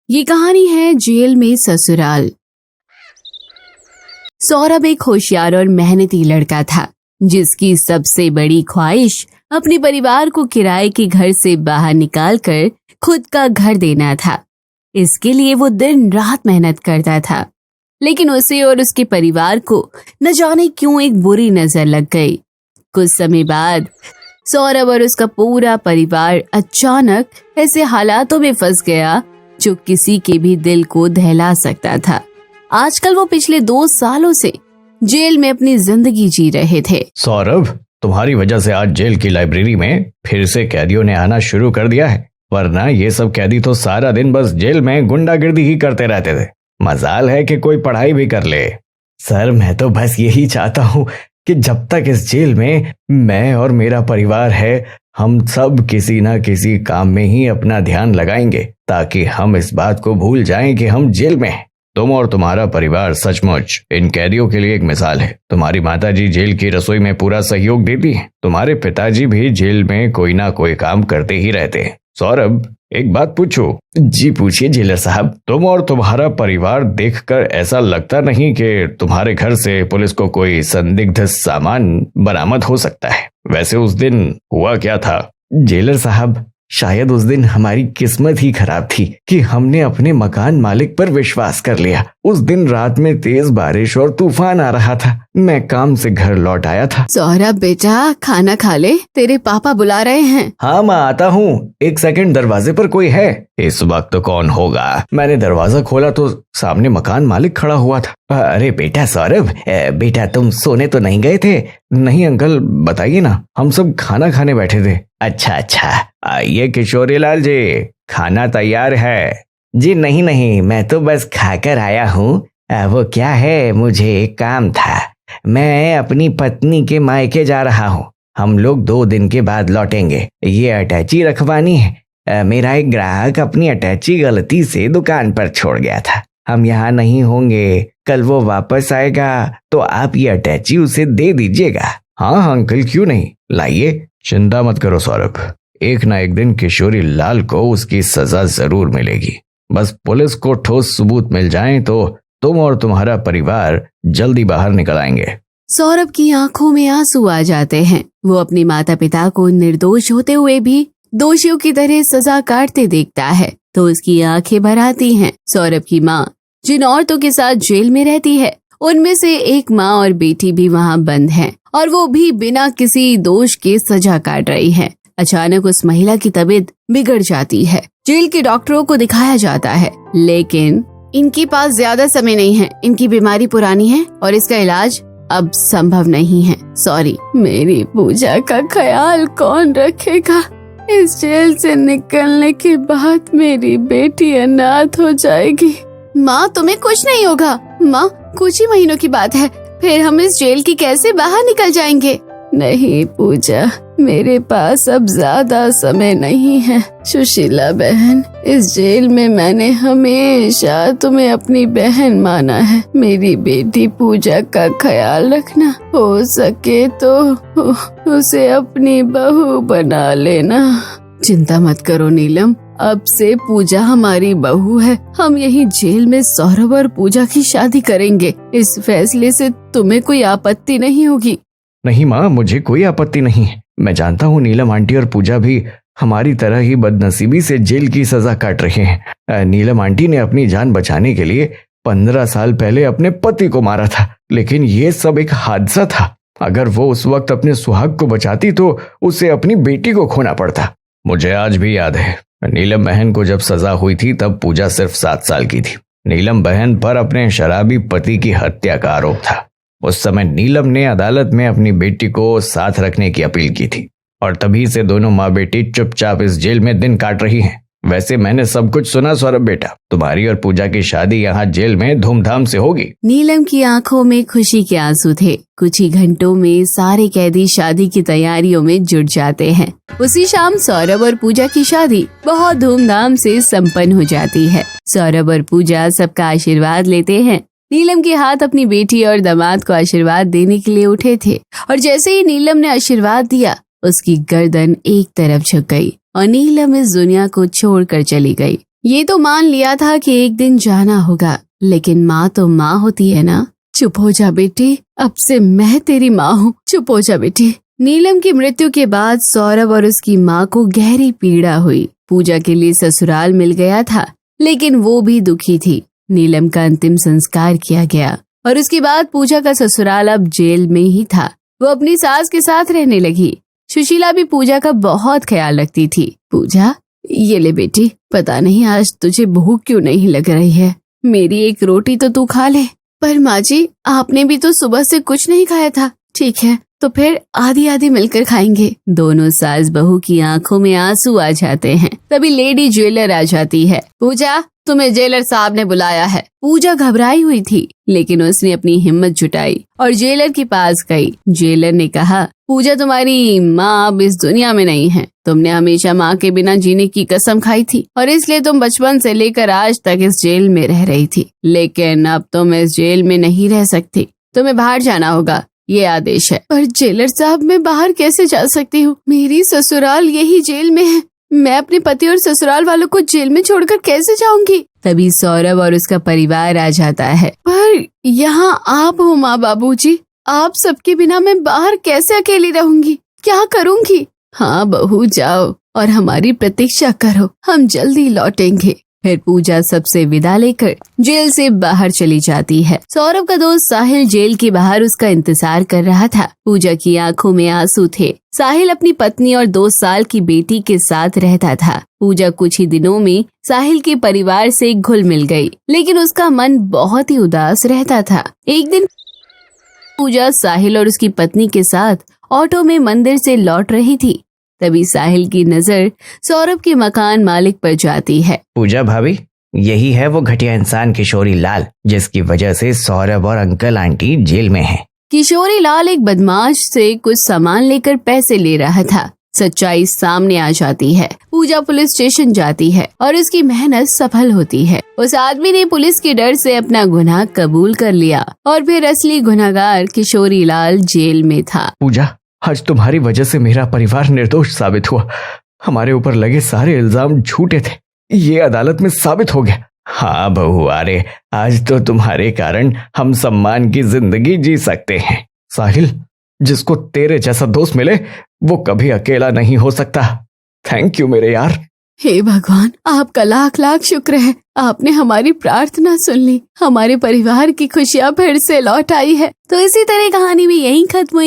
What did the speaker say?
ये कहानी है जेल में ससुराल। सौरभ एक होशियार और मेहनती लड़का था जिसकी सबसे बड़ी ख्वाहिश अपने परिवार को किराए के घर से बाहर निकालकर खुद का घर देना था। इसके लिए वो दिन रात मेहनत करता था, लेकिन उसे और उसके परिवार को न जाने क्यों एक बुरी नजर लग गई। कुछ समय बाद सौरभ और उसका पूरा परिवार अचानक ऐसे हालातों में फंस गया जो किसी के भी दिल को दहला सकता था। आजकल वो पिछले 2 सालों से जेल में अपनी जिंदगी जी रहे थे। सौरभ, तुम्हारी वजह से आज जेल की लाइब्रेरी में फिर से कैदियों ने आना शुरू कर दिया है, वरना ये सब कैदी तो सारा दिन बस जेल में गुंडागिर्दी ही करते रहते थे। मजाल है कि कोई पढ़ाई भी कर ले। सर, मैं तो बस यही चाहता हूँ कि जब तक इस जेल में मैं और मेरा परिवार है, हम सब किसी ना किसी काम में ही अपना ध्यान लगाएंगे ताकि हम इस बात को भूल जाएं कि हम जेल में हैं। तुम और तुम्हारा परिवार सचमुच इन कैदियों के लिए एक मिसाल है। तुम्हारी माताजी जेल की रसोई में पूरा सहयोग देती है। तुम्हारे पिताजी भी जेल में कोई ना कोई काम करते ही रहते हैं। सौरभ, एक बात पूछो? जी पूछिए जेलर साहब। तुम और तुम्हारा परिवार देखकर ऐसा लगता नहीं कि तुम्हारे घर से पुलिस को कोई संदिग्ध सामान बरामद हो सकता है। वैसे उस दिन हुआ क्या था? जेलर साहब, शायद उस दिन हमारी किस्मत ही खराब थी कि हमने अपने मकान मालिक पर विश्वास कर लिया। उस दिन रात में तेज बारिश और तूफान आ रहा था। मैं काम से घर लौट आया था। सौरभ बेटा, खाना खा ले, तेरे पापा बुला रहे हैं। हाँ माँ, आता हूँ। 1 सेकंड, दरवाजे पर कोई है? इस वक्त कौन होगा? मैंने दरवाजा खोला तो सामने मकान मालिक खड़ा हुआ था। अरे बेटा सौरभ, बेटा तुम सोने तो नहीं गए थे? नहीं अंकल, बताइए ना, हम सब खाना खाने बैठे थे। अच्छा, आइए किशोरीलाल जी, खाना तैयार है। जी नहीं, मैं तो बस खाकर आया हूँ। वो क्या है, मुझे एक काम था। मैं अपनी पत्नी के मायके जा रहा हूँ। हम लोग 2 दिन के बाद लौटेंगे। ये अटैची रखवानी है। मेरा एक ग्राहक अपनी अटैची गलती से दुकान पर छोड़ गया था। हम यहाँ नहीं होंगे, कल वो वापस आएगा तो आप ये अटैची उसे दे दीजिएगा। हाँ अंकल, क्यों नहीं, लाइए। चिंता मत करो सौरभ, एक ना एक दिन किशोरी लाल को उसकी सजा जरूर मिलेगी। बस पुलिस को ठोस सबूत मिल जाएं तो तुम और तुम्हारा परिवार जल्दी बाहर निकल आएंगे। सौरभ की आंखों में आंसू आ जाते हैं। वो अपने माता पिता को निर्दोष होते हुए भी दोषियों की तरह सजा काटते देखता है तो उसकी आंखें भर आती हैं। सौरभ की माँ जिन औरतों के साथ जेल में रहती है, उनमें से एक माँ और बेटी भी वहाँ बंद हैं और वो भी बिना किसी दोष के सजा काट रही है। अचानक उस महिला की तबीयत बिगड़ जाती है। जेल के डॉक्टरों को दिखाया जाता है, लेकिन इनके पास ज्यादा समय नहीं है। इनकी बीमारी पुरानी है और इसका इलाज अब संभव नहीं है। सॉरी। मेरी पूजा का ख्याल कौन रखेगा? इस जेल से निकलने के बाद मेरी बेटी अनाथ हो जाएगी। माँ, तुम्हें कुछ नहीं होगा। माँ, कुछ ही महीनों की बात है, फिर हम इस जेल की कैसे बाहर निकल जाएंगे? नहीं पूजा, मेरे पास अब ज्यादा समय नहीं है। सुशीला बहन, इस जेल में मैंने हमेशा तुम्हें अपनी बहन माना है। मेरी बेटी पूजा का ख्याल रखना। हो सके तो उसे अपनी बहू बना लेना। चिंता मत करो नीलम, अब से पूजा हमारी बहू है। हम यही जेल में सौरभ और पूजा की शादी करेंगे। इस फैसले से तुम्हें कोई आपत्ति नहीं होगी? नहीं माँ, मुझे कोई आपत्ति नहीं है। मैं जानता हूँ नीलम आंटी और पूजा भी हमारी तरह ही बदनसीबी से जेल की सजा काट रहे हैं। नीलम आंटी ने अपनी जान बचाने के लिए 15 साल पहले अपने पति को मारा था, लेकिन ये सब एक हादसा था। अगर वो उस वक्त अपने सुहाग को बचाती तो उसे अपनी बेटी को खोना पड़ता। मुझे आज भी याद है, नीलम बहन को जब सजा हुई थी तब पूजा सिर्फ 7 साल की थी। नीलम बहन पर अपने शराबी पति की हत्या का आरोप था। उस समय नीलम ने अदालत में अपनी बेटी को साथ रखने की अपील की थी और तभी से दोनों माँ बेटी चुपचाप इस जेल में दिन काट रही हैं। वैसे मैंने सब कुछ सुना सौरभ बेटा, तुम्हारी और पूजा की शादी यहाँ जेल में धूमधाम से होगी। नीलम की आंखों में खुशी के आंसू थे। कुछ ही घंटों में सारे कैदी शादी की तैयारियों में जुट जाते हैं। उसी शाम सौरभ और पूजा की शादी बहुत धूमधाम से संपन्न हो जाती है। सौरभ और पूजा सबका आशीर्वाद लेते हैं। नीलम के हाथ अपनी बेटी और दामाद को आशीर्वाद देने के लिए उठे थे और जैसे ही नीलम ने आशीर्वाद दिया, उसकी गर्दन एक तरफ झुक गई और नीलम इस दुनिया को छोड़कर चली गई। ये तो मान लिया था कि एक दिन जाना होगा, लेकिन माँ तो माँ होती है ना। चुप हो जा बेटी, अब से मैं तेरी माँ हूँ, चुप हो जा बेटी। नीलम की मृत्यु के बाद सौरभ और उसकी माँ को गहरी पीड़ा हुई। पूजा के लिए ससुराल मिल गया था, लेकिन वो भी दुखी थी। नीलम का अंतिम संस्कार किया गया और उसके बाद पूजा का ससुराल अब जेल में ही था। वो अपनी सास के साथ रहने लगी। सुशीला भी पूजा का बहुत ख्याल रखती थी। पूजा, ये ले बेटी, पता नहीं आज तुझे भूख क्यों नहीं लग रही है, मेरी एक रोटी तो तू खा ले। पर माँ जी, आपने भी तो सुबह से कुछ नहीं खाया था। ठीक है, तो फिर आधी आधी मिलकर खाएंगे। दोनों सास बहू की आंखों में आंसू आ जाते हैं। तभी लेडी ज्वेलर आ जाती है। पूजा, तुम्हें जेलर साहब ने बुलाया है। पूजा घबराई हुई थी, लेकिन उसने अपनी हिम्मत जुटाई और जेलर के पास गई। जेलर ने कहा, पूजा, तुम्हारी माँ अब इस दुनिया में नहीं है। तुमने हमेशा माँ के बिना जीने की कसम खाई थी और इसलिए तुम बचपन से लेकर आज तक इस जेल में रह रही थी। लेकिन अब तुम इस जेल में नहीं रह सकती, तुम्हें बाहर जाना होगा, ये आदेश है। पर जेलर साहब, मैं बाहर कैसे जा सकती हूँ? मेरी ससुराल यही जेल में है। मैं अपने पति और ससुराल वालों को जेल में छोड़कर कैसे जाऊंगी? तभी सौरभ और उसका परिवार आ जाता है। पर यहाँ आप हो माँ बाबूजी, आप सबके बिना मैं बाहर कैसे अकेली रहूंगी? क्या करूंगी? हाँ बहू, जाओ और हमारी प्रतीक्षा करो, हम जल्दी लौटेंगे। फिर पूजा सबसे विदा लेकर जेल से बाहर चली जाती है। सौरभ का दोस्त साहिल जेल के बाहर उसका इंतजार कर रहा था। पूजा की आंखों में आंसू थे। साहिल अपनी पत्नी और 2 साल की बेटी के साथ रहता था। पूजा कुछ ही दिनों में साहिल के परिवार से घुल मिल गई, लेकिन उसका मन बहुत ही उदास रहता था। एक दिन पूजा साहिल और उसकी पत्नी के साथ ऑटो में मंदिर से लौट रही थी। तभी साहिल की नजर सौरभ के मकान मालिक पर जाती है। पूजा भाभी, यही है वो घटिया इंसान किशोरी लाल, जिसकी वजह से सौरभ और अंकल आंटी जेल में हैं। किशोरी लाल एक बदमाश से कुछ सामान लेकर पैसे ले रहा था। सच्चाई सामने आ जाती है। पूजा पुलिस स्टेशन जाती है और उसकी मेहनत सफल होती है। उस आदमी ने पुलिस के डर से अपना गुनाह कबूल कर लिया और फिर असली गुनहगार किशोरी लाल जेल में था। पूजा, आज तुम्हारी वजह से मेरा परिवार निर्दोष साबित हुआ। हमारे ऊपर लगे सारे इल्जाम झूठे थे, ये अदालत में साबित हो गया। हाँ बहू, अरे आज तो तुम्हारे कारण हम सम्मान की जिंदगी जी सकते हैं। साहिल, जिसको तेरे जैसा दोस्त मिले वो कभी अकेला नहीं हो सकता। थैंक यू मेरे यार। हे भगवान, आपका लाख लाख शुक्र है, आपने हमारी प्रार्थना सुन ली। हमारे परिवार की खुशियाँ फिर से लौट आई है। तो इसी तरह कहानी भी यहीं खत्म हुई।